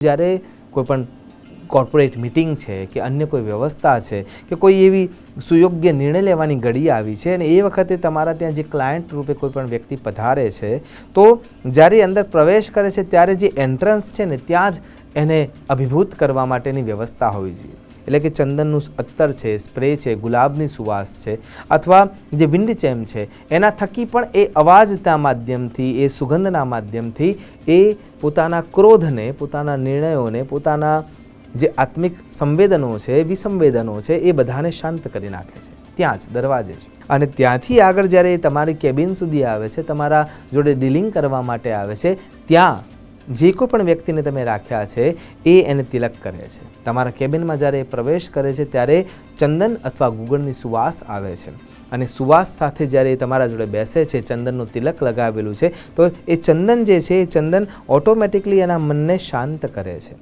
જ્યારે કોઈ પણ કોર્પોરેટ મીટિંગ છે કે અન્ય કોઈ વ્યવસ્થા છે કે કોઈ એવી સુયોગ્ય નિર્ણય લેવાની ઘડી આવી છે અને એ વખતે તમારા ત્યાં જે ક્લાયન્ટ રૂપે કોઈ પણ વ્યક્તિ પધારે છે તો જ્યારે અંદર પ્રવેશ કરે છે ત્યારે જે એન્ટ્રન્સ છે ને ત્યાં જ એને અભિભૂત કરવા માટેની વ્યવસ્થા હોવી જોઈએ. એટલે કે ચંદનનું અત્તર છે, સ્પ્રે છે, ગુલાબની સુવાસ છે અથવા જે વિન્ડ ચેમ છે એના થકી પણ એ અવાજના માધ્યમથી, એ સુગંધના માધ્યમથી એ પોતાના ક્રોધને, પોતાના નિર્ણયોને, પોતાના જે આત્મિક સંવેદનો છે, વિસંવેદનો છે એ બધાને શાંત કરી નાખે છે ત્યાં જ દરવાજે જ. અને ત્યાંથી આગળ જ્યારે તમારી કેબિન સુધી આવે છે, તમારા જોડે ડીલિંગ કરવા માટે આવે છે, ત્યાં જે કોઈ પણ વ્યક્તિને તમે રાખ્યા છે એ એને તિલક કરે છે. તમારા કેબિનમાં જ્યારે પ્રવેશ કરે છે ત્યારે ચંદન અથવા ગુગળની સુવાસ આવે છે અને સુવાસ સાથે જ્યારે તમારા જોડે બેસે છે, ચંદનનું તિલક લગાવેલું છે, તો એ ચંદન જે છે એ ચંદન ઓટોમેટિકલી એના મનને શાંત કરે છે.